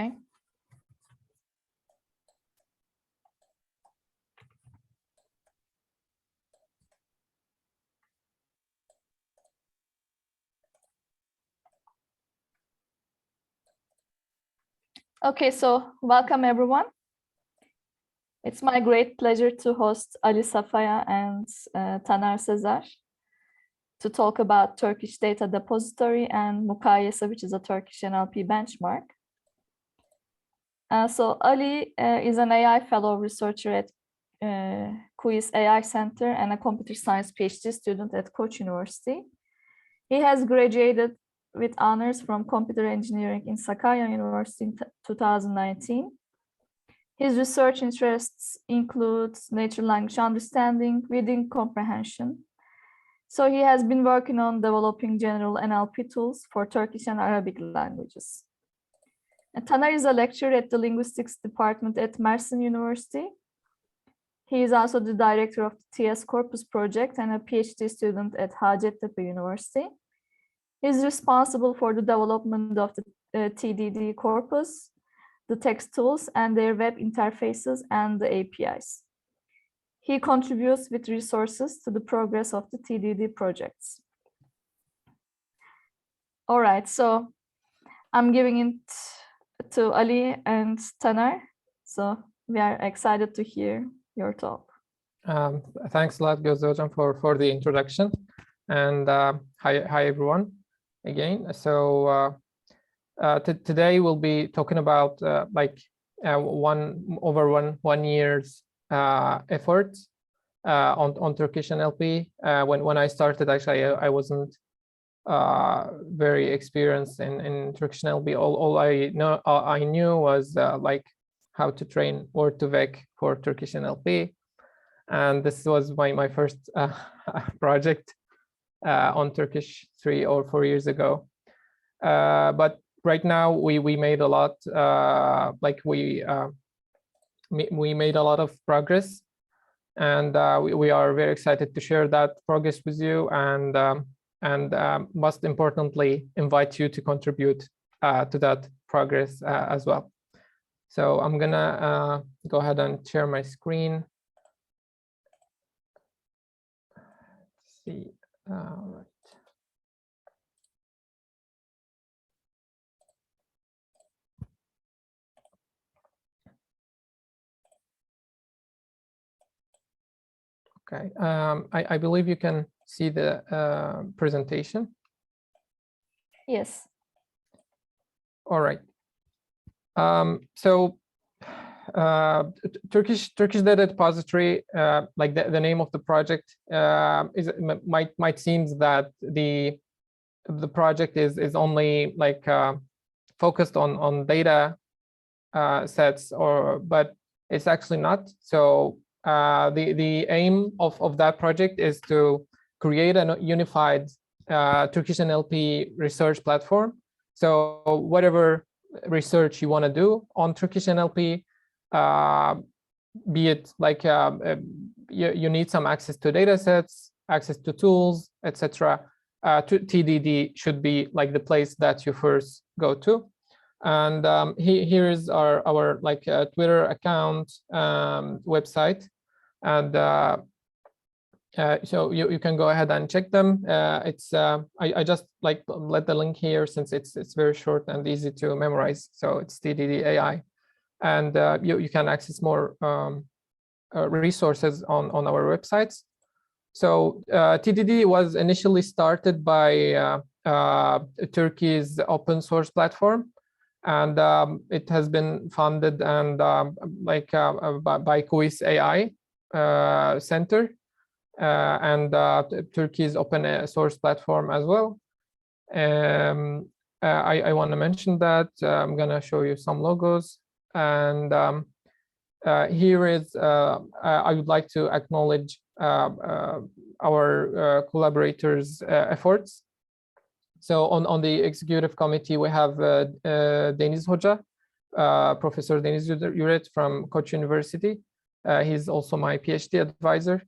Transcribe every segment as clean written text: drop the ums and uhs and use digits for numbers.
Okay, so welcome everyone. It's my great pleasure to host Ali Safaya and Taner Sezer to talk about Turkish Data Depository and mukayese, which is a Turkish NLP benchmark. So Ali is an AI fellow researcher at KUIS AI Center and a computer science PhD student at Koç University. He has graduated with honors from computer engineering in Sakarya University in 2019. His research interests include natural language understanding, reading comprehension. So he has been working on developing general NLP tools for Turkish and Arabic languages. And Taner is a lecturer at the linguistics department at Mersin University. He is also the director of the TS Corpus project and a PhD student at Hacettepe University. He is responsible for the development of the TDD corpus, the text tools, and their web interfaces and the APIs. He contributes with resources to the progress of the TDD projects. All right, so I'm giving it to Ali and Taner. So we are excited to hear your talk. Thanks a lot, Gözde Hocam, for the introduction. And hi everyone again. So today we'll be talking about one year's effort on Turkish NLP. When I started, actually, I wasn't very experienced in Turkish NLP. All I knew was like how to train Word2Vec for Turkish NLP, and this was my first project on Turkish 3 or 4 years ago. But right now we made a lot, we made a lot of progress, and we are very excited to share that progress with you, and most importantly, invite you to contribute to that progress as well. So I'm gonna go ahead and share my screen. Let's see. Right. Okay, I believe you can see the presentation. Yes. All right. So Turkish Data Depository, like the name of the project, might seem that the project is only like focused on data sets, but it's actually not. So the aim of that project is to create a unified Turkish NLP research platform. So whatever research you want to do on Turkish NLP, be it like you need some access to data sets, access to tools, etc. TDD should be like the place that you first go to. And here is our like Twitter account, website, and so you can go ahead and check them. It's I just like let the link here since it's very short and easy to memorize. So it's TDD.ai, and you can access more resources on our websites. So TDD was initially started by Turkey's open source platform, and it has been funded and by KUIS AI Center and Turkey's open source platform as well. I want to mention that I'm going to show you some logos, and here is I would like to acknowledge our collaborators' efforts. So on the executive committee, we have Deniz Hoca, Professor Deniz Yüret from Koç University. He's also my PhD advisor.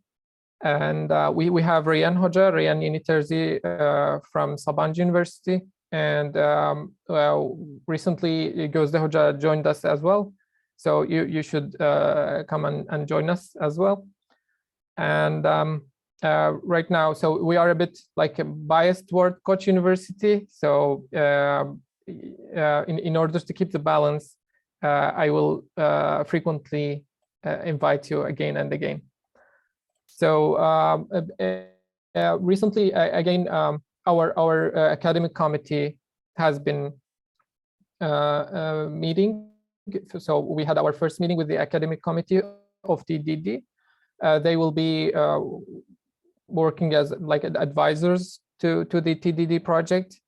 And we have Reyhan Hoca, Reyhan Yeniterzi from Sabancı University. And well, recently Gözde Hoca joined us as well. So you should come and join us as well. And right now, so we are a bit like biased toward Koç University. So in order to keep the balance, I will frequently invite you again and again. So recently, again, our academic committee has been meeting. So we had our first meeting with the academic committee of TDD. They will be working as like advisors to the TDD project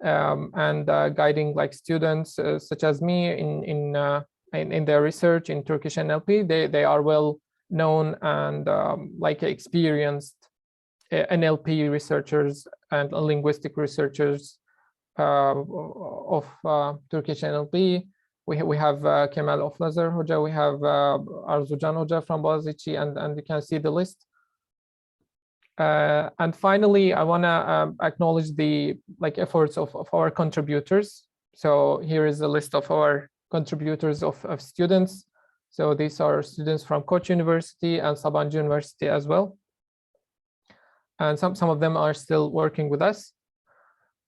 and guiding like students such as me in their research in Turkish NLP. They are well known and like experienced NLP researchers and linguistic researchers of Turkish NLP. We have Kemal Oflazer Hoca, we have Arzucan Hoca from Boğaziçi, and you can see the list. And finally, I want to acknowledge the efforts of our contributors. So here is a list of our contributors of students. So these are students from Koç University and Sabancı University as well. And some of them are still working with us.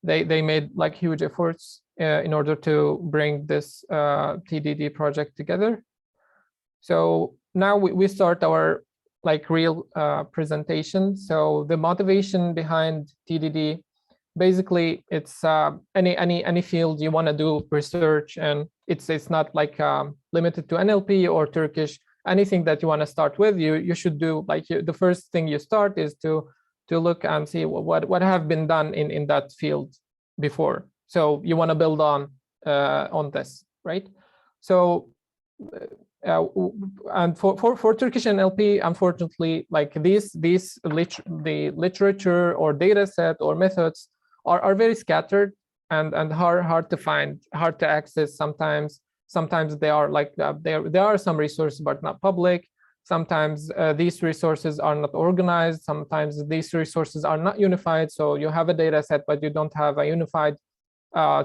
They made like huge efforts in order to bring this TDD project together. So now we start our like real presentation. So the motivation behind TDD, basically it's any field you want to do research, and it's not like limited to NLP or Turkish. Anything that you want to start with, you should do like the first thing you start is to look and see what have been done in that field before. So you want to build on this, right? So and for Turkish NLP, unfortunately, like the literature or data set or methods are very scattered and hard to find, hard to access. Sometimes they are like there are some resources but not public. Sometimes these resources are not organized. Sometimes these resources are not unified. So you have a data set, but you don't have a unified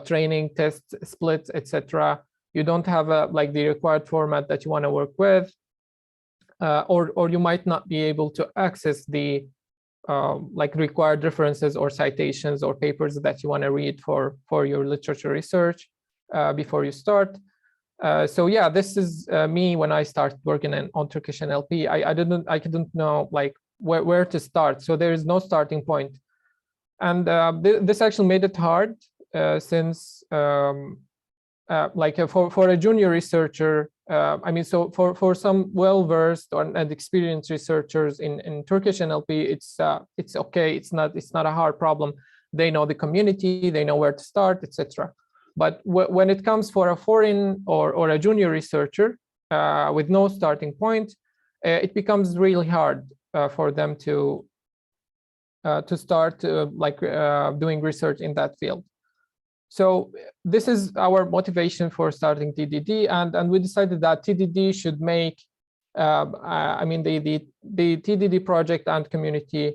training, test, split, etc. You don't have like the required format that you want to work with, or you might not be able to access the like required references or citations or papers that you want to read for your literature research before you start. So yeah, this is me when I started working on Turkish NLP. I didn't know like where to start. So there is no starting point, and this actually made it hard since like for a junior researcher. I mean, so for some well-versed and experienced researchers in Turkish NLP, it's okay. It's not a hard problem. They know the community. They know where to start, etc. But when it comes for a foreign or a junior researcher with no starting point, it becomes really hard for them to start like doing research in that field. So this is our motivation for starting TDD, and we decided that TDD should make, I mean, the TDD project and community's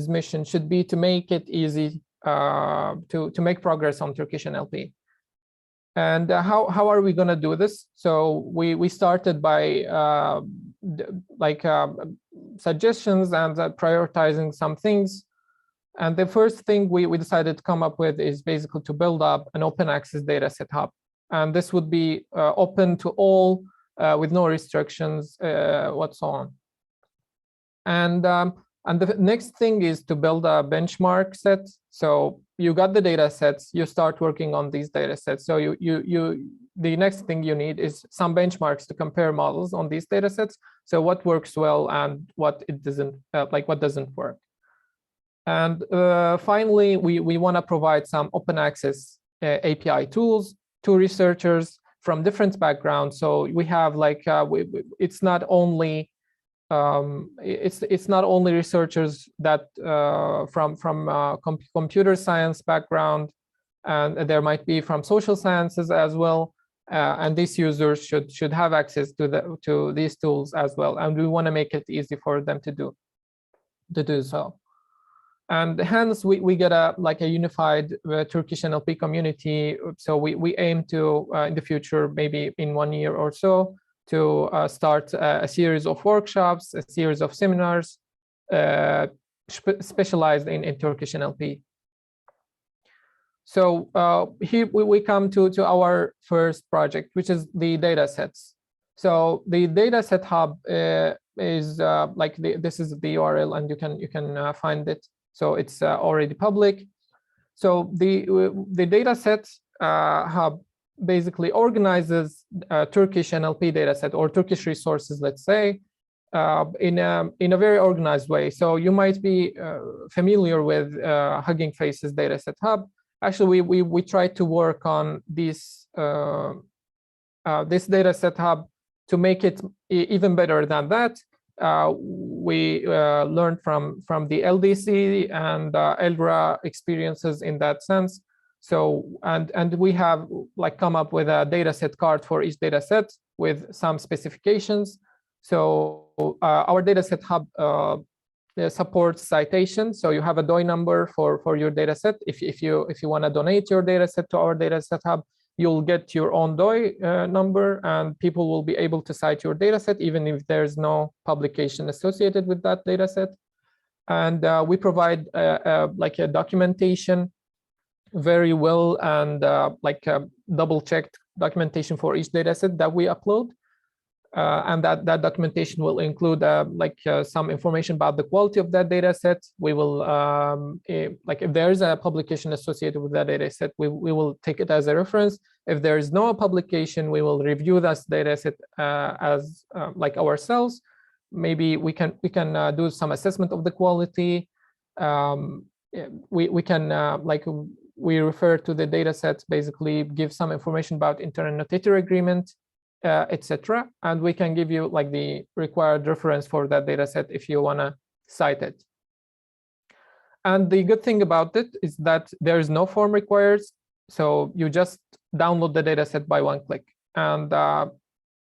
mission should be to make it easy to make progress on Turkish NLP. And how are we going to do this? So we started by like suggestions and prioritizing some things. And the first thing we decided to come up with is basically to build up an open access dataset hub. And this would be open to all with no restrictions whatsoever. And the next thing is to build a benchmark set. So you got the data sets, you start working on these data sets. So the next thing you need is some benchmarks to compare models on these data sets. So what works well and what it doesn't, like what doesn't work. And finally, we want to provide some open access API tools to researchers from different backgrounds. So we have like it's not only it's not only researchers that from computer science background, and there might be from social sciences as well. And these users should have access to these tools as well. And we want to make it easy for them to do so. And hence we get a unified Turkish NLP community. So we aim to in the future, maybe in 1 year or so, to start a series of workshops, a series of seminars specialized in Turkish NLP. So here we come to our first project, which is the datasets. So the dataset hub is this is the URL, and you can find it. So it's already public. So the dataset hub basically organizes Turkish NLP dataset or Turkish resources, let's say, in a very organized way. So you might be familiar with Hugging Face's dataset hub. Actually, we try to work on this dataset hub to make it even better than that. We learned from the LDC and ELRA experiences in that sense. So and we have come up with a dataset card for each dataset with some specifications. So our dataset hub supports citation. So you have a DOI number for your dataset. If you want to donate your dataset to our dataset hub, you'll get your own DOI number, and people will be able to cite your dataset even if there's no publication associated with that dataset. And we provide a documentation very well, and double-checked documentation for each dataset that we upload. And that documentation will include some information about the quality of that data set. We will, if there is a publication associated with that data set, we will take it as a reference. If there is no publication, we will review that data set as ourselves. Maybe we can do some assessment of the quality. We can we refer to the data set, basically give some information about internal notator agreement, etc. And we can give you the required reference for that data set if you want to cite it. And the good thing about it is that there is no form required. So you just download the data set by one click. And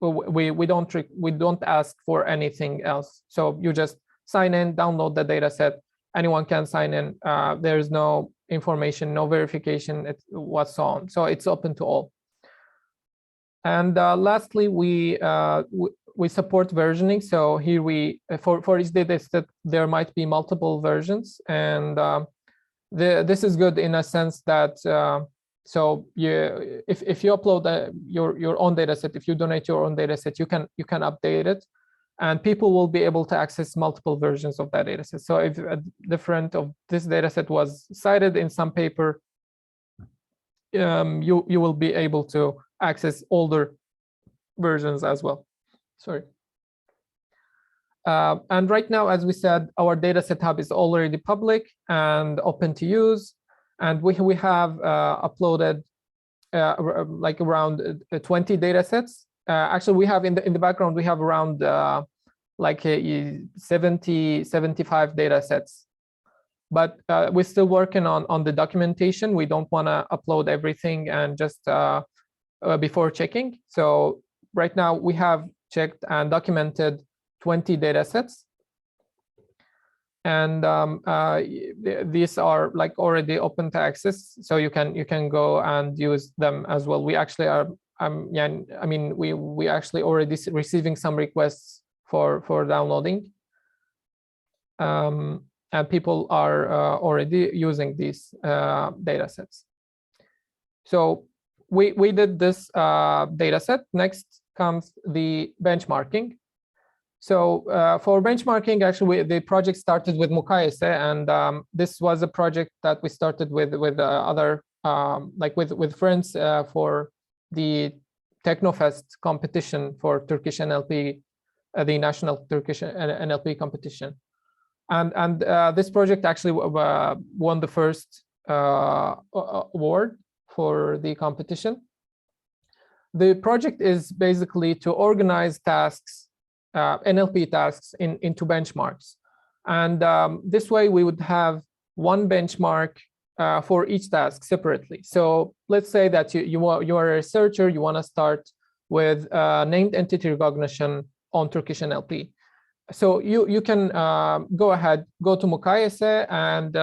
we don't ask for anything else. So you just sign in, download the data set. Anyone can sign in. There's no information, no verification, what's on. So it's open to all. And lastly, we support versioning. So here for each data set, there might be multiple versions, and this is good in a sense that so if you upload your own data set, if you donate your own data set, you can update it, and people will be able to access multiple versions of that data set. So if a different of this data set was cited in some paper, you will be able to access older versions as well. Sorry. And right now, as we said, our dataset hub is already public and open to use, and we have uploaded around 20 datasets. Actually, we have in the background we have around 75 datasets. But we're still working on the documentation. We don't want to upload everything and just before checking. So right now we have checked and documented 20 datasets, and these are already open to access, so you can go and use them as well. We actually are we actually already receiving some requests for downloading, and people are already using these datasets. So we did this dataset. Next comes the benchmarking. So for benchmarking, actually, the project started with mukayese, and this was a project that we started with other with friends for the Technofest competition for Turkish NLP, the national Turkish NLP competition, and this project actually won the first award for the competition. The project is basically to organize tasks, NLP tasks into benchmarks. And this way we would have one benchmark for each task separately. So let's say that you are a researcher, you want to start with named entity recognition on Turkish NLP. So you can go ahead, go to mukayese, and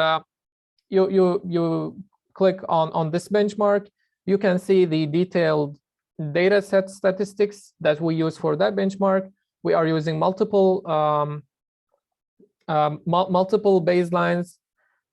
you click on this benchmark. You can see the detailed data set statistics that we use for that benchmark. We are using multiple baselines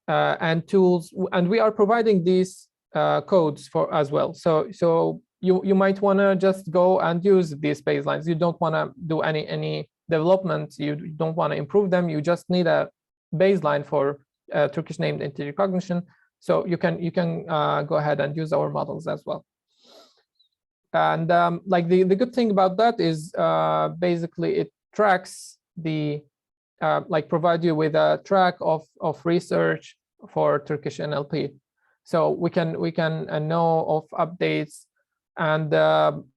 and tools, and we are providing these codes for as well. So you might want to just go and use these baselines. You don't want to do any development. You don't want to improve them. You just need a baseline for Turkish named entity recognition. So you can go ahead and use our models as well. And like the good thing about that is basically it tracks the like provide you with a track of research for Turkish NLP. So we can know of updates, and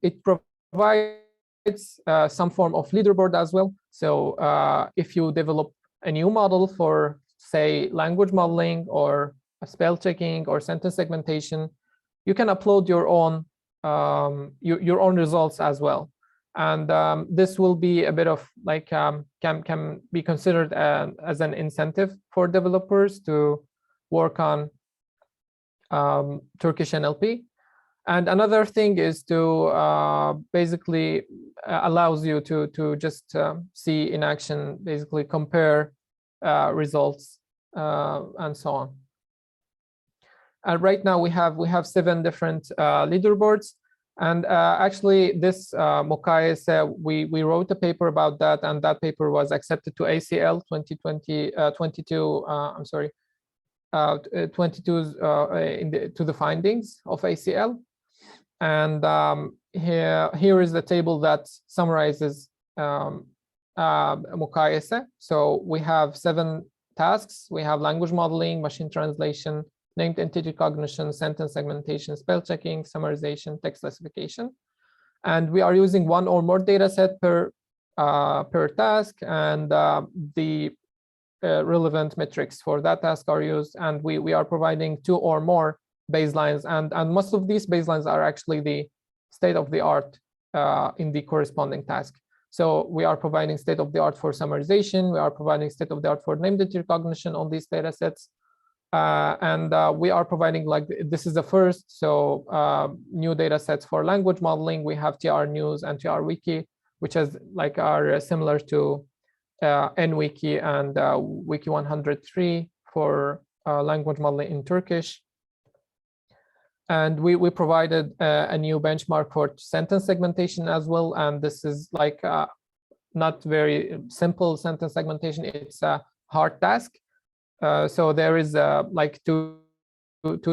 it provides some form of leaderboard as well. So if you develop a new model for, say, language modeling or spell checking or sentence segmentation, you can upload your own results as well. And this will be a bit of like can be considered as an incentive for developers to work on Turkish NLP. And another thing is to basically allows you to just see in action, basically compare results and so on. And right now we have 7 different leaderboards. And actually, this mukayese, we wrote a paper about that, and that paper was accepted to ACL 22 I'm sorry, 22 to the findings of ACL. And here is the table that summarizes mukayese. So we have 7 tasks. We have language modeling, machine translation, named entity recognition, sentence segmentation, spell checking, summarization, text classification. And we are using 1 or more data set per task, and the relevant metrics for that task are used. And we are providing 2 or more baselines, and most of these baselines are actually the state-of-the-art in the corresponding task. So we are providing state-of-the-art for summarization. We are providing state-of-the-art for named entity recognition on these data sets. And we are providing, like, this is the first, so new data sets for language modeling. We have TR News and TR Wiki, which is like are similar to NWiki and Wiki 103 for language modeling in Turkish. And we provided a new benchmark for sentence segmentation as well. And this is like not very simple sentence segmentation. It's a hard task. So there is like two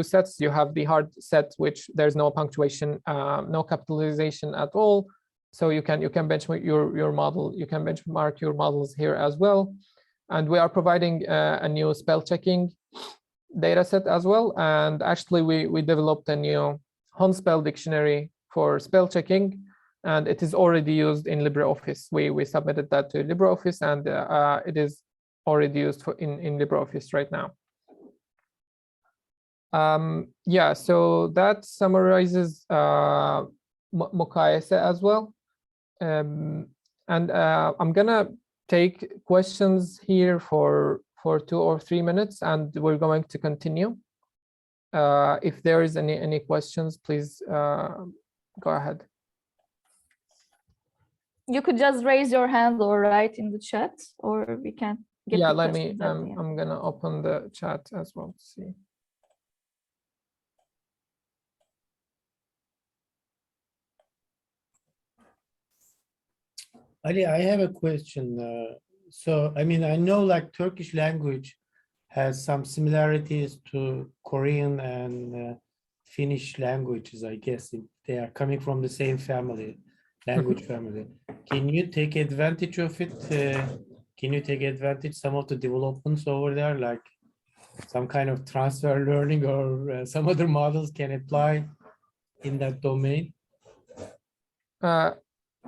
sets. You have the hard set, which there's no punctuation, no capitalization at all. So you can benchmark your model. You can benchmark your models here as well. And we are providing a new spell checking data set as well. And actually, we developed a new Honspell dictionary for spell checking, and it is already used in LibreOffice. We submitted that to LibreOffice, and it is already used in LibreOffice right now. Yeah, so that summarizes mukayese as well. And I'm gonna take questions here for 2 or 3 minutes, and we're going to continue. If there is any questions, please go ahead. You could just raise your hand or write in the chat, or we can get yeah, the let me, questions I'm gonna open the chat as well to see. Ali, I have a question. So, I mean, I know like Turkish language has some similarities to Korean and Finnish languages, I guess. They are coming from the same family, language family. Can you take advantage of it? Can you take advantage some of the developments over there, like some kind of transfer learning or some other models can apply in that domain?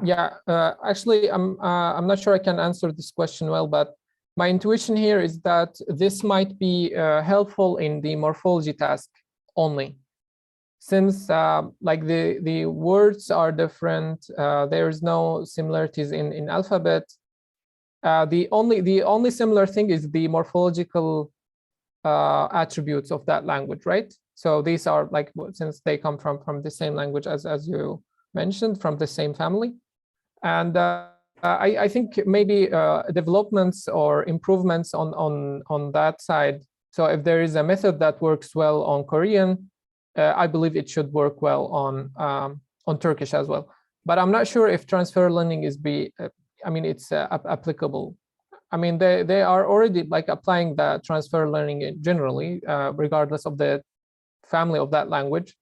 Yeah, actually, I'm not sure I can answer this question well, but my intuition here is that this might be helpful in the morphology task only, since like the words are different. There's no similarities in alphabet, The only similar thing is the morphological attributes of that language, right? So these are like, since they come from the same language as you mentioned, from the same family. And I think maybe developments or improvements on that side. So if there is a method that works well on Korean, I believe it should work well on Turkish as well. But I'm not sure if transfer learning is it's applicable. I mean, they are already like applying the transfer learning generally, regardless of the family of that language,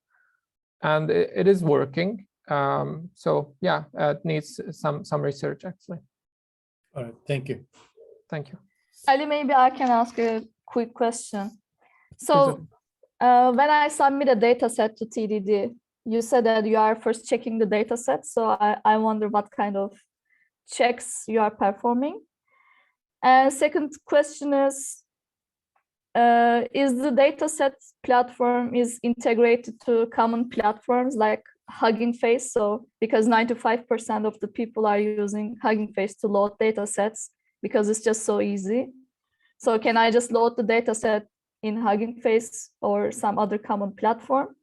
and it is working. So yeah, it needs some research actually. All right, thank you. Thank you. Ali, maybe I can ask a quick question. So when I submit a data set to TDD, you said that you are first checking the data set. So I wonder what kind of checks you are performing. And second question is the dataset platform is integrated to common platforms like Hugging Face? So because 95% of the people are using Hugging Face to load datasets because it's just so easy. So can I just load the dataset in Hugging Face or some other common platform?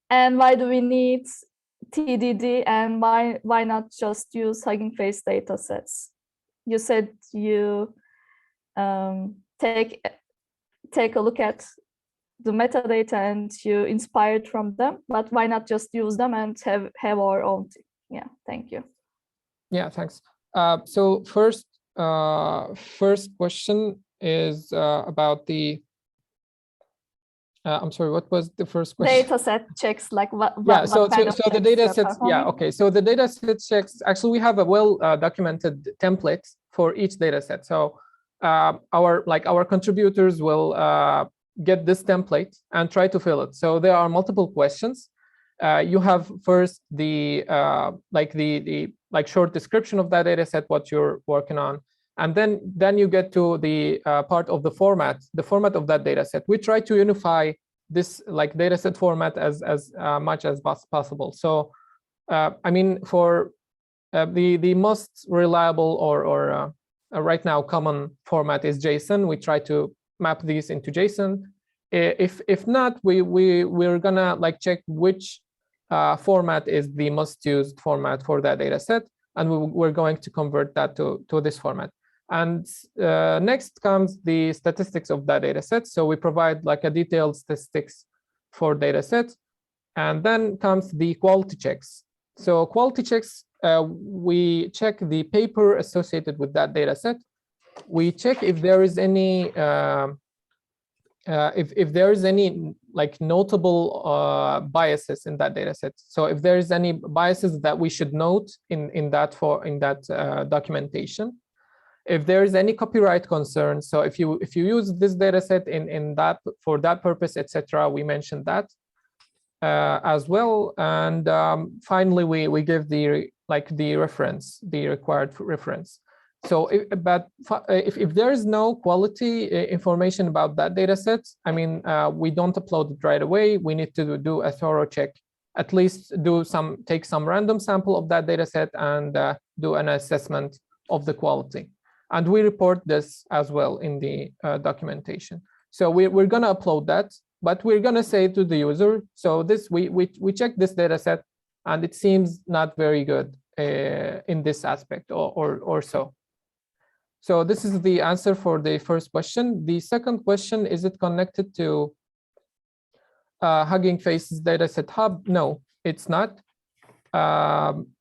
And why do we need TDD, and why not just use Hugging Face datasets? You said you take a look at the metadata and you inspired from them, but why not just use them and have our own? Yeah, thank you. Yeah, thanks. So first question is about the. I'm sorry, what was the first question? Dataset checks, like what? Yeah, so the data sets. Yeah, okay. So the data set checks. Actually, we have a well documented template for each data set. So our contributors will get this template and try to fill it. So there are multiple questions. You have first the short description of that data set, what you're working on. And then you get to the part of the format of that data set. We try to unify this like data set format as much as possible. So I mean, for the most reliable or right now common format is JSON. We try to map these into JSON. If not, we're gonna like check which format is the most used format for that data set, and we're going to convert that to this format. And next comes the statistics of that data set. So we provide like a detailed statistics for data sets. And then comes the quality checks. So quality checks, we check the paper associated with that data set. We check if there is any if there is any like notable biases in that data set. So if there is any biases that we should note in that documentation. If there is any copyright concern, so if you use this data set in that for that purpose, etc., we mentioned that as well. And finally, we give the reference, the required reference. So if there is no quality information about that data set, I mean, we don't upload it right away. We need to do a thorough check, at least take some random sample of that data set and do an assessment of the quality. And we report this as well in the documentation. So we're going to upload that, but we're going to say to the user, so this we check this data set, and it seems not very good in this aspect or so. So this is the answer for the first question. The second question, is it connected to Hugging Face's dataset hub? No, it's not.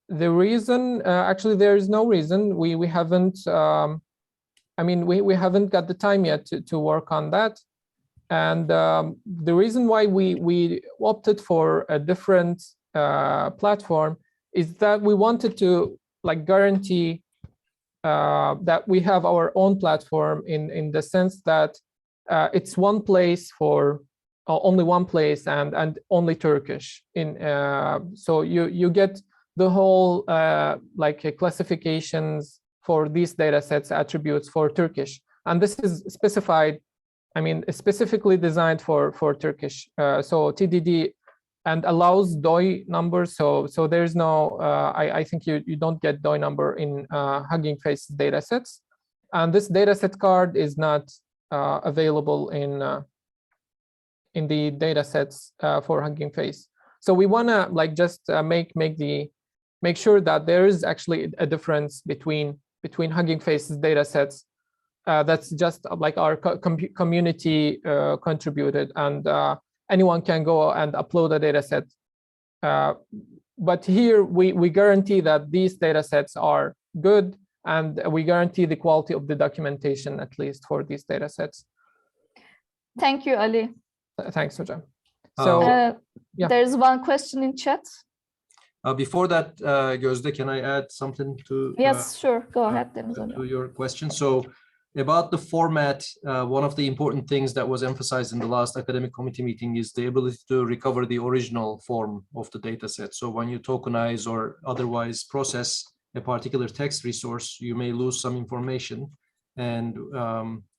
The reason, actually, there is no reason. We haven't. I mean, we haven't got the time yet to work on that. And the reason why we opted for a different platform is that we wanted to like guarantee that we have our own platform in the sense that it's one place for only one place and only Turkish. So you get the whole classifications for these data sets, attributes for Turkish, and this is specified. I mean, specifically designed for Turkish. So TDD and allows DOI numbers. So there's no, I think you don't get DOI number in Hugging Face datasets. And this dataset card is not available in the datasets for Hugging Face. So we want to like just make sure that there is actually a difference between Hugging Face's datasets that's just like our community contributed, and anyone can go and upload a dataset. But here we guarantee that these datasets are good, and we guarantee the quality of the documentation, at least for these datasets. Thank you, Ali. Thanks, Hocam. So yeah. There's one question in chat. Before that, Gözde, can I add something to? Yes, sure. Go ahead, Deniz to Hocam. your question. So about the format, one of the important things that was emphasized in the last academic committee meeting is the ability to recover the original form of the data set. So when you tokenize or otherwise process a particular text resource, you may lose some information. And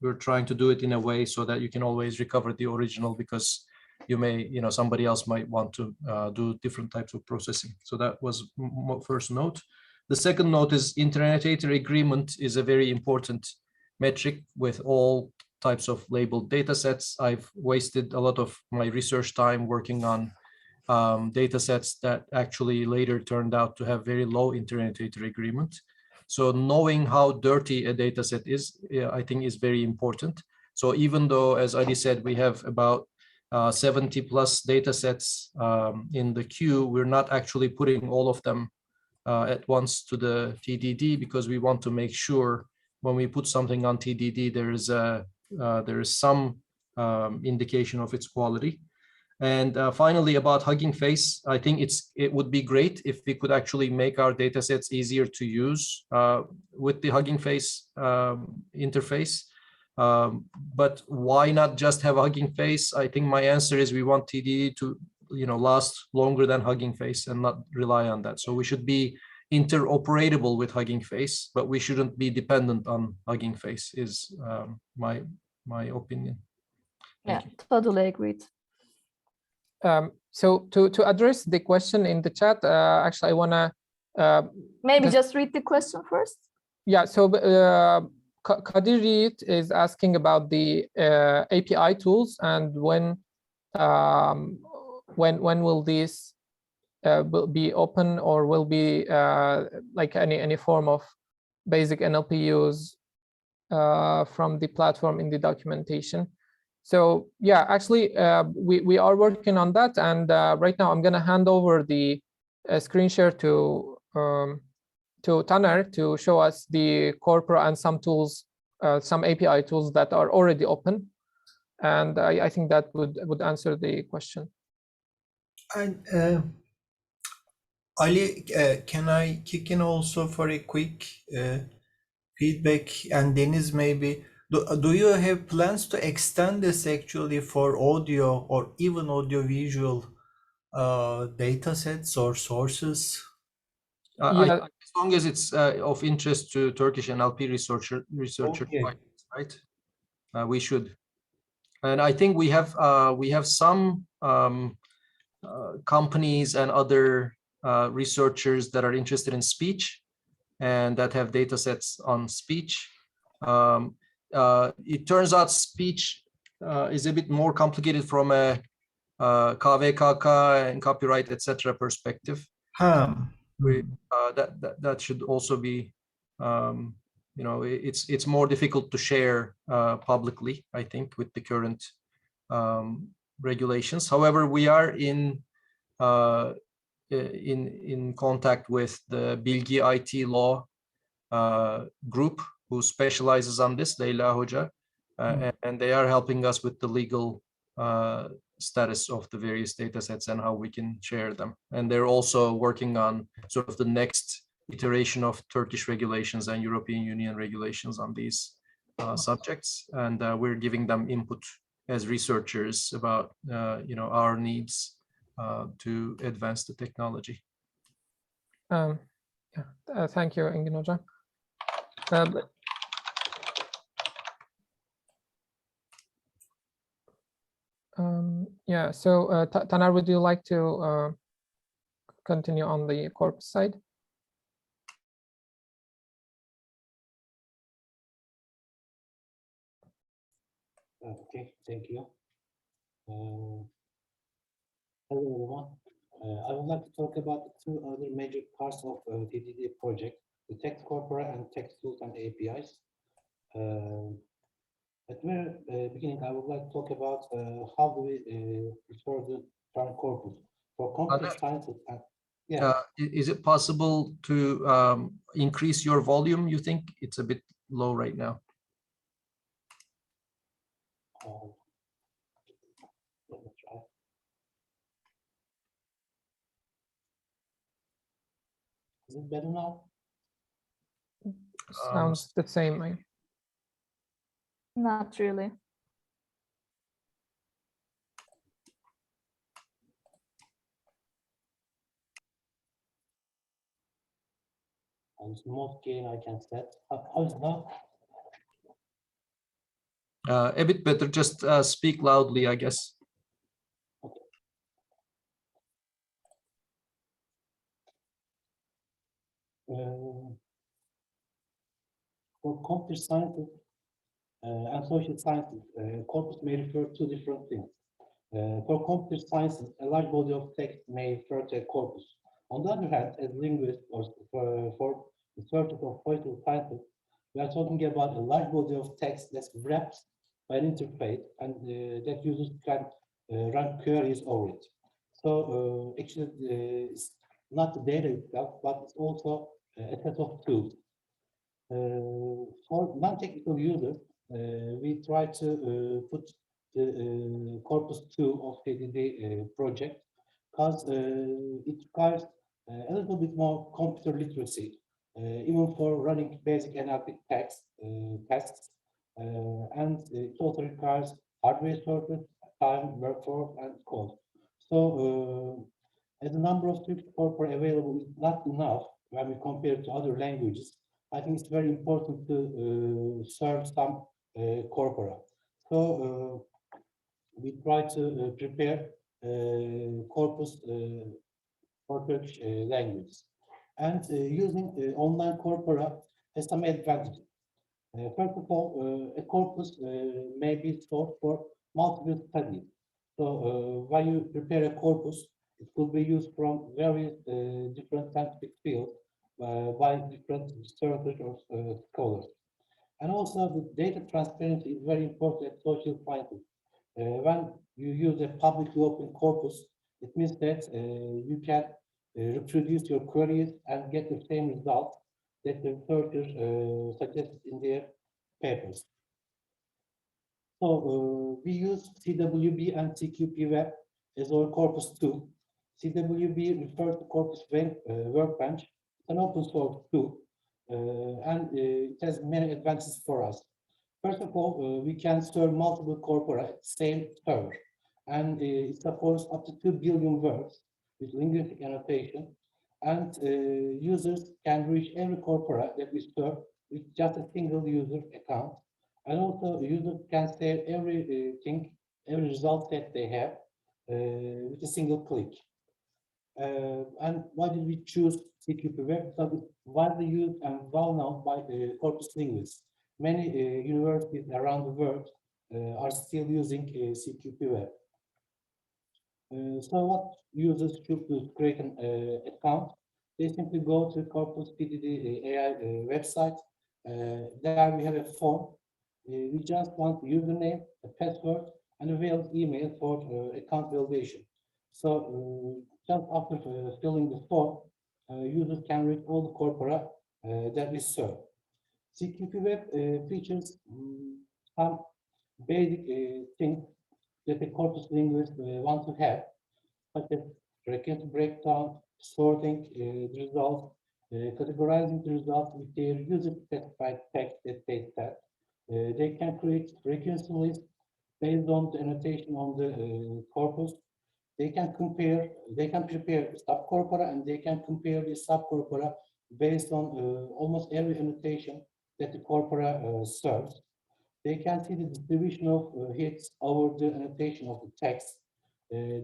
we're trying to do it in a way so that you can always recover the original, because you may, somebody else might want to do different types of processing. So that was first note. The second note is intermediary agreement is a very important metric with all types of labeled data sets. I've wasted a lot of my research time working on data sets that actually later turned out to have very low intermediary agreement. So knowing how dirty a data set is, I think is very important. So even though, as Ali said, we have about 70 plus data sets in the queue, we're not actually putting all of them at once to the TDD, because we want to make sure when we put something on TDD, there is some indication of its quality. And finally, about Hugging Face, I think it would be great if we could actually make our data sets easier to use with the Hugging Face interface. But why not just have Hugging Face? I think my answer is we want TDD to last longer than Hugging Face and not rely on that. So we should be interoperable with Hugging Face, but we shouldn't be dependent on Hugging Face, is my opinion. Yeah, totally agreed. So to address the question in the chat, actually I want to maybe just read the question first. Yeah, so Kadir is asking about the API tools, and when will these will be open, or will be like any form of basic NLP use from the platform in the documentation. So yeah, actually we are working on that, and right now I'm going to hand over the screen share to Taner to show us the corpora and some tools, some API tools that are already open, and I think that would answer the question. And Ali, can I kick in also for a quick feedback? And Deniz, maybe, do you have plans to extend this actually for audio or even audiovisual data sets or sources? Yeah. As long as it's of interest to Turkish NLP researchers, Okay. right? We should. And I think we have some companies and other researchers that are interested in speech and that have data sets on speech. It turns out speech is a bit more complicated from a KVKK and copyright, etc. perspective. That should also be, it's more difficult to share publicly, I think, with the current regulations. However, we are in contact with the Bilgi IT Law group, who specializes on this, Leyla Hoca, and they are helping us with the legal status of the various data sets and how we can share them. And they're also working on sort of the next iteration of Turkish regulations and European Union regulations on these subjects. And we're giving them input as researchers about our needs to advance the technology. Thank you, Engin Hoca. Yeah, so Taner, would you like to continue on the corpus side? Okay, thank you. Hello, everyone. I would like to talk about the two other major parts of TDD project, the text corpora and text tools and APIs. At the very beginning, I would like to talk about how do we refer the term corpus for computer science. Yeah. Is it possible to increase your volume? You think it's a bit low right now? Let me try. Is it better now? Sounds the same. Not really. And most gain I can set. How is it now? A bit better. Just speak loudly, I guess. Okay. For computer sciences and social sciences, corpus may refer to different things. For computer sciences, a large body of text may refer to a corpus. On the other hand, as linguists or for the search of social sciences, we are talking about a large body of text that's wrapped by an interface and that users can run queries over it. So actually, it's not the data itself, but it's also a set of tools. For non-technical users, we try to put the corpus 2 of TDD project because it requires a little bit more computer literacy, even for running basic NLP tasks, and it also requires hardware sources, time, workforce, and code. So, as the number of Turkish corpora available is not enough when we compare it to other languages, I think it's very important to serve some corpora. So we try to prepare corpus for Turkish language. And using online corpora has some advantages. First of all, a corpus may be stored for multiple studies. So when you prepare a corpus, it could be used from various different scientific fields by different researchers or scholars. And also the data transparency is very important at social sciences. When you use a publicly open corpus, it means that you can reproduce your queries and get the same results that the researchers suggested in their papers. So we use CWB and TQP Web as our corpus tool. CWB refers to Corpus Workbench, an open source tool, and it has many advantages for us. First of all, we can serve multiple corpora at the same server, and it supports up to 2 billion words with linguistic annotation, and users can reach every corpora that we serve with just a single user account. And also, users can save everything, every result that they have with a single click. And why did we choose CQP Web? Because it's widely used and well known by corpus linguists. Many universities around the world are still using CQP Web. So what users should do to create an account? They simply go to Corpus TDD AI website. There we have a form. We just want username, a password, and a valid email for account validation. So just after filling the form, users can read all the corpora that we serve. CQP Web features some basic things that the corpus linguist want to have, such as frequency breakdown, sorting the results, categorizing the results with their user-specified text that they set. They can create frequency lists based on the annotation on the corpus. They can prepare subcorpora, and they can compare the subcorpora based on almost every annotation that the corpora serves. They can see the distribution of hits over the annotation of the text.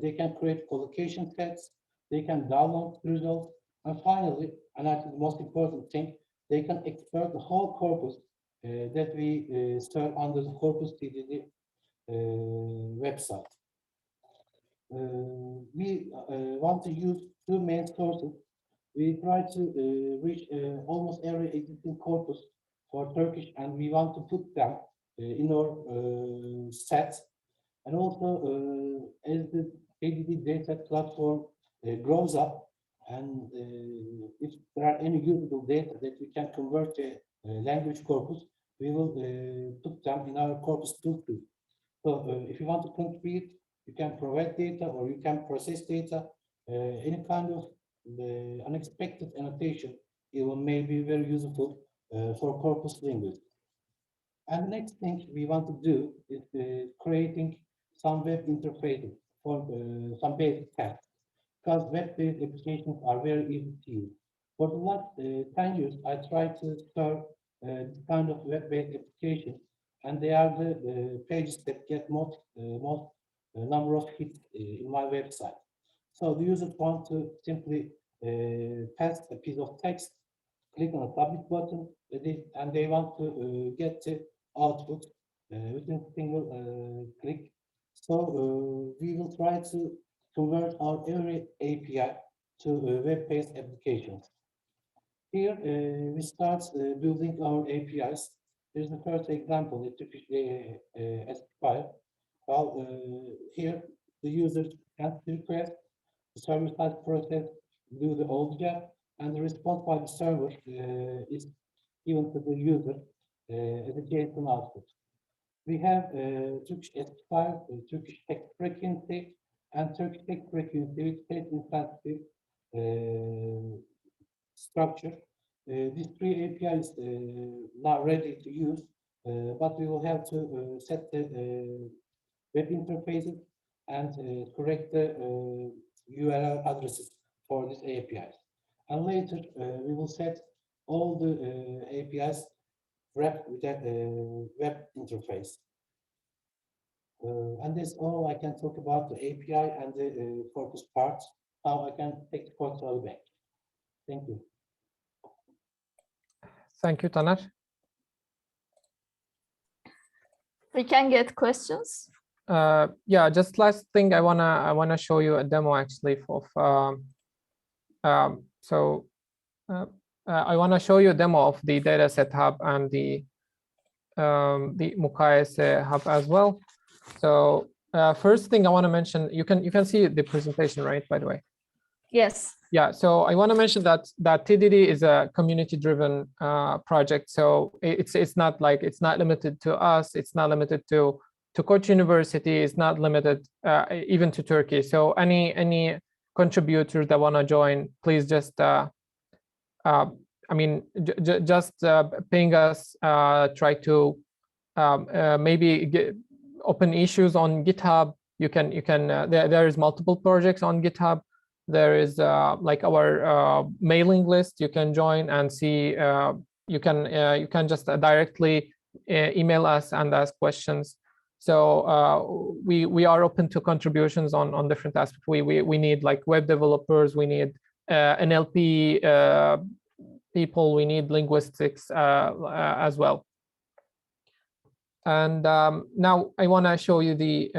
They can create collocation sets. They can download the results. And finally, and I think the most important thing, they can export the whole corpus that we serve under the Corpus TDD website. We want to use two main sources. We try to reach almost every existing corpus for Turkish, and we want to put them in our set. And also, as the TDD data platform grows up, and if there are any usable data that we can convert to language corpus, we will put them in our corpus toolkit. So if you want to contribute, you can provide data or you can process data. Any kind of unexpected annotation even may be very useful for corpus linguists. And the next thing we want to do is creating some web interfaces for some basic tasks, because web-based applications are very easy to use. For the last 10 years, I tried to serve this kind of web-based applications, and they are the pages that get most number of hits in my website. So the users want to simply pass a piece of text, click on a submit button, and they want to get the output within a single click. So we will try to convert our every API to web-based applications. Here we start building our APIs. Here's the first example, the Turkish S5. Well, here the user can request, the server-side process do the old job, and the response by the server is given to the user as a JSON output. We have Turkish S5, Turkish text frequency, and Turkish text frequency with state-insensitive structure. These three APIs now ready to use, but we will have to set the web interfaces and correct the URL addresses for these APIs. And later, we will set all the APIs wrapped with that web interface. And that's all I can talk about the API and the corpus part. Now I can take the control back. Thank you. Thank you, Taner. We can get questions. Yeah, just last thing, I wanna show you a demo actually of I wanna show you a demo of the dataset hub and the mukayese hub as well. So first thing I want to mention, you can see the presentation, right? By the way. Yes. Yeah. So I want to mention that TDD is a community-driven project. So it's not limited to us. It's not limited to Koç University. It's not limited even to Turkey. So any contributors that want to join, please just just ping us. Try to maybe open issues on GitHub. You can there is multiple projects on GitHub. There is like our mailing list. You can join and see. You can just directly email us and ask questions. So we are open to contributions on different aspects. We need like web developers. We need NLP people. We need linguistics as well. And now I want to show you the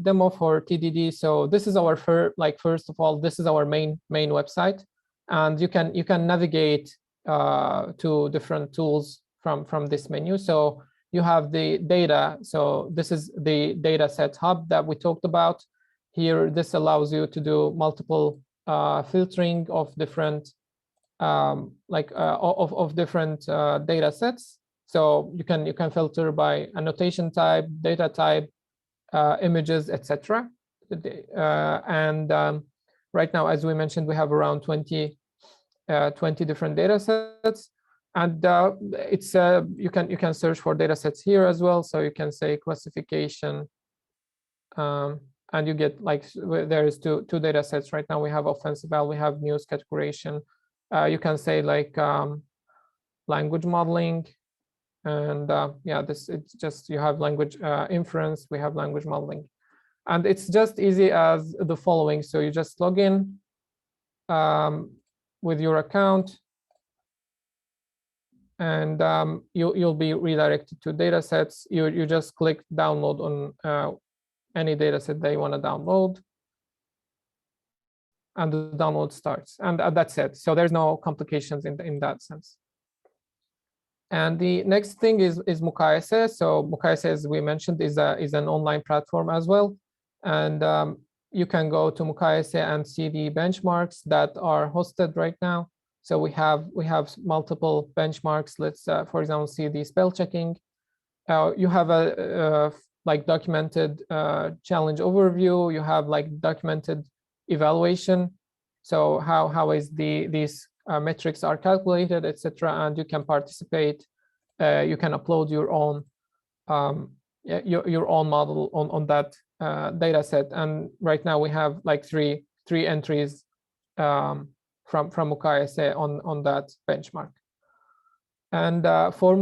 demo for TDD. So this is our first of all, this is our main website, and you can navigate to different tools from this menu. So you have the data. So this is the dataset hub that we talked about. Here, this allows you to do multiple filtering of different of different data sets. So you can filter by annotation type, data type, images, etc. And right now, as we mentioned, we have around 20 different data sets, and it's you can search for data sets here as well. So you can say classification, and you get like there is two data sets right now. We have offensive val, we have news categorization. You can say like language modeling. And yeah, it's just, you have language inference, we have language modeling. And it's just easy as the following. So you just log in with your account, and you'll be redirected to datasets. You just click download on any dataset that you want to download, and the download starts, and that's it. So there's no complications in that sense. And the next thing is mukayese. So mukayese, as we mentioned, is an online platform as well, and you can go to mukayese and see the benchmarks that are hosted right now. So we have multiple benchmarks. Let's, for example, see the spell checking. You have a like documented challenge overview. You have like documented evaluation. So how is these metrics are calculated, etc. And you can participate. You can upload your own model on that data set. And right now we have like three entries from mukayese on that benchmark. And for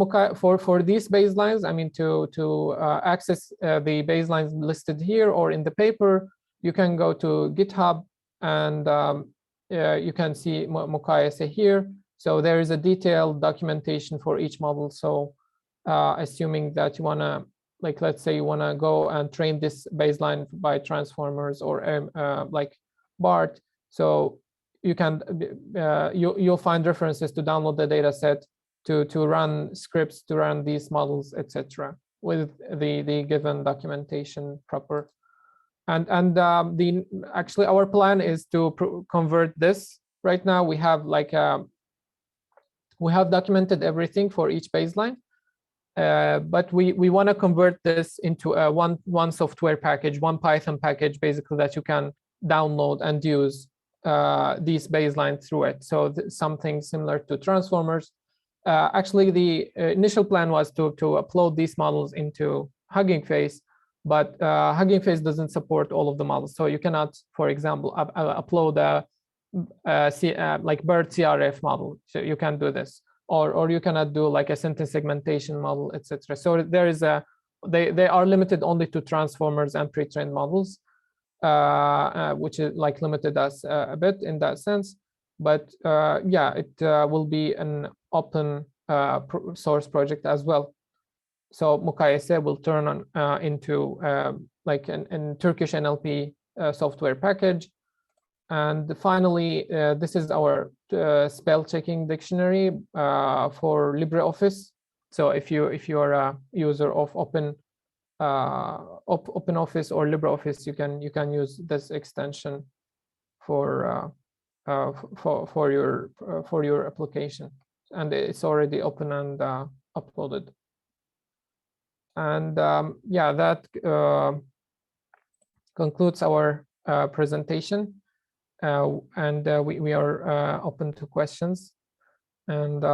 these baselines, I mean, to access the baselines listed here or in the paper, you can go to Github, and you can see mukayese here. So there is a detailed documentation for each model. So assuming that you want to, like, let's say you want to go and train this baseline by transformers or like BART, so you can you'll find references to download the data set, to run scripts to run these models, etc., with the given documentation proper. And actually our plan is to convert this. Right now we have like we have documented everything for each baseline, but we want to convert this into a one software package, one Python package, basically, that you can download and use these baselines through it. So something similar to transformers. Actually, the initial plan was to upload these models into Hugging Face, but Hugging Face doesn't support all of the models. So you cannot, for example, upload a like BERT CRF model. So you can do this, or you cannot do like a sentence segmentation model, etc. So there is they are limited only to transformers and pre-trained models, which is like limited us a bit in that sense. But yeah, it will be an open source project as well. So mukayese will turn on into like an Turkish NLP software package. And finally, this is our spell checking dictionary for LibreOffice. So if you are a user of OpenOffice or LibreOffice, you can use this extension for your application, and it's already open and uploaded. And yeah, that concludes our presentation, and we are open to questions and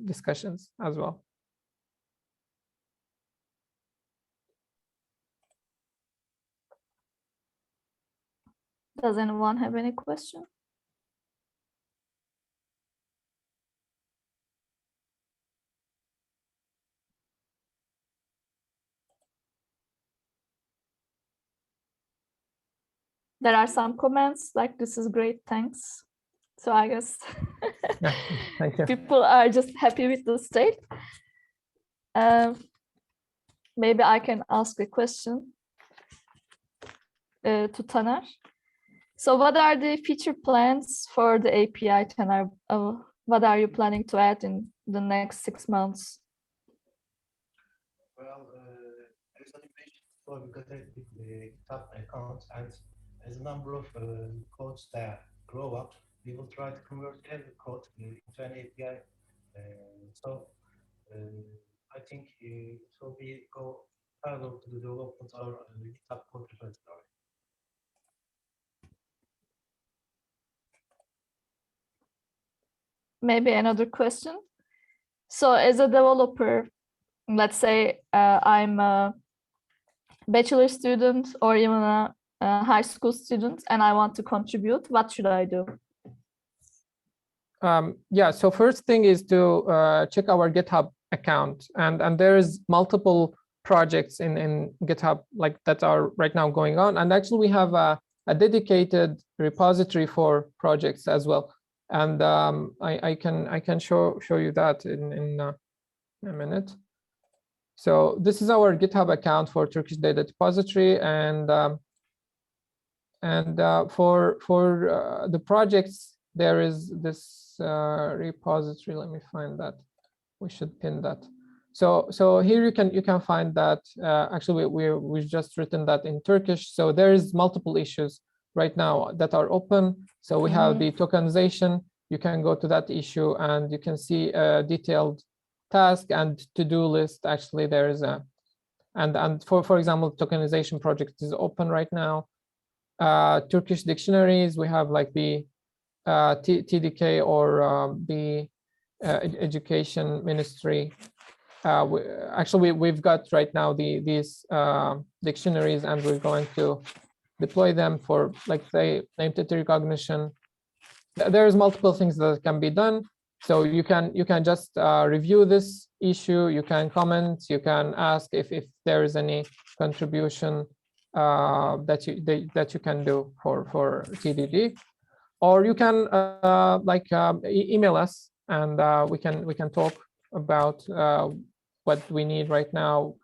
discussions as well. Does anyone have any question? There are some comments like, this is great, thanks. So I guess Yeah, thank you. people are just happy with the state. Maybe I can ask a question to Taner. So what are the future plans for the API, Taner? What are you planning to add in the next 6 months? Well, as I mentioned before, we got a GitHub account, and as a number of codes that grow up, we will try to convert every code into an API. So I think it will be go parallel to the development of our GitHub code repository. Maybe another question. So as a developer, let's say I'm a bachelor student or even a high school student, and I want to contribute, what should I do? Yeah, so first thing is to check our GitHub account, and there is multiple projects in GitHub like that are right now going on, and actually we have a dedicated repository for projects as well, and I can show you that in a minute. So this is our GitHub account for Turkish Data Depository, and for the projects there is this repository. Let me find that. We should pin that. So here you can find that. Actually, we've just written that in Turkish. So there is multiple issues right now that are open. So we have the tokenization. You can go to that issue and you can see a detailed task and to-do list. Actually, there is a and for example, tokenization project is open right now. Turkish dictionaries, we have like the TDK or the Education Ministry. We've got right now these dictionaries, and we're going to deploy them for, like, say, name entity recognition. There's multiple things that can be done. So you can just review this issue. You can comment. You can ask if there is any contribution that you can do for TDD, or you can email us, and we can talk about what we need right now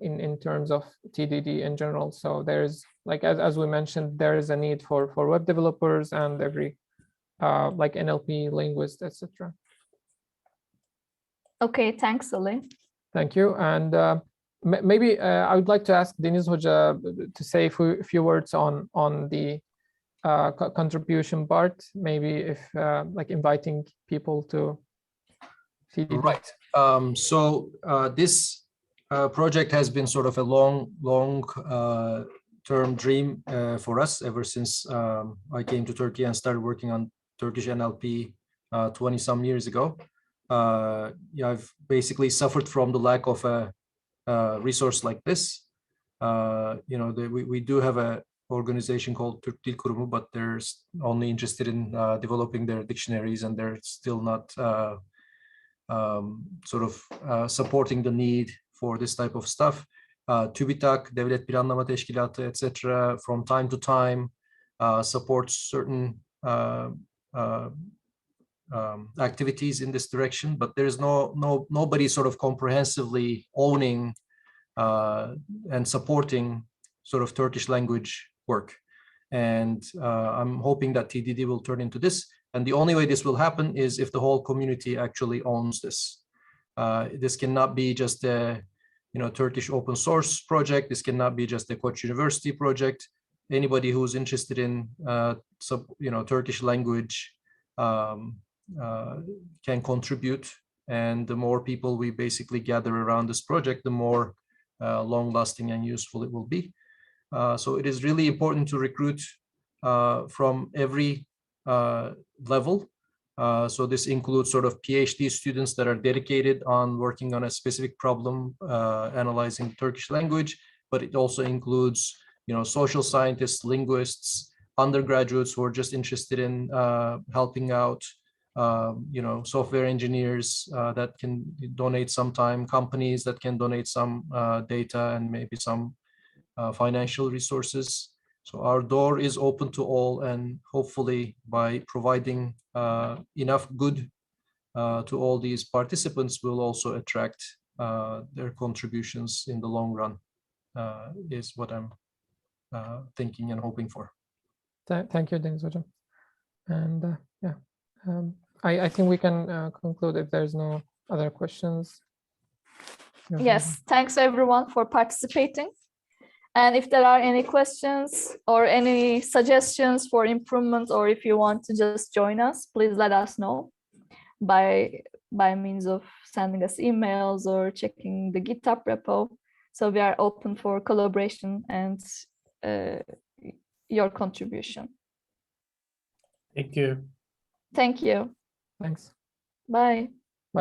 in terms of TDD in general. So there's, like, as we mentioned, there is a need for web developers and every like NLP linguist, etc. Okay, thanks, Ali. Thank you. And maybe I would like to ask Deniz Hoca to say a few words on the contribution part, maybe if like inviting people to TDD. Right. So this project has been sort of a long term dream for us ever since I came to Turkey and started working on Turkish NLP 20 some years ago. Yeah, I've basically suffered from the lack of a resource like this. We do have a organization called Türk Dil Kurumu, but they're only interested in developing their dictionaries, and they're still not supporting the need for this type of stuff. TÜBİTAK, Devlet Planlama Teşkilatı, etc., from time to time supports certain activities in this direction, but there is nobody sort of comprehensively owning and supporting sort of Turkish language work. And I'm hoping that TDD will turn into this. And the only way this will happen is if the whole community actually owns this. This cannot be just a Turkish open source project. This cannot be just a Koç University project. Anybody who's interested in Turkish language can contribute. And the more people we basically gather around this project, the more long-lasting and useful it will be. So it is really important to recruit from every level. So this includes sort of PhD students that are dedicated on working on a specific problem, analyzing Turkish language, but it also includes, social scientists, linguists, undergraduates who are just interested in helping out, software engineers that can donate some time, companies that can donate some data and maybe some financial resources. So our door is open to all, and hopefully by providing enough good to all these participants, we'll also attract their contributions in the long run, is what I'm thinking and hoping for. Thank you, Deniz Hoca. And I think we can conclude if there's no other questions. Yes, thanks everyone for participating. And if there are any questions or any suggestions for improvement, or if you want to just join us, please let us know by means of sending us emails or checking the GitHub repo. So we are open for collaboration and your contribution. Thank you. Thank you. Thanks. Bye.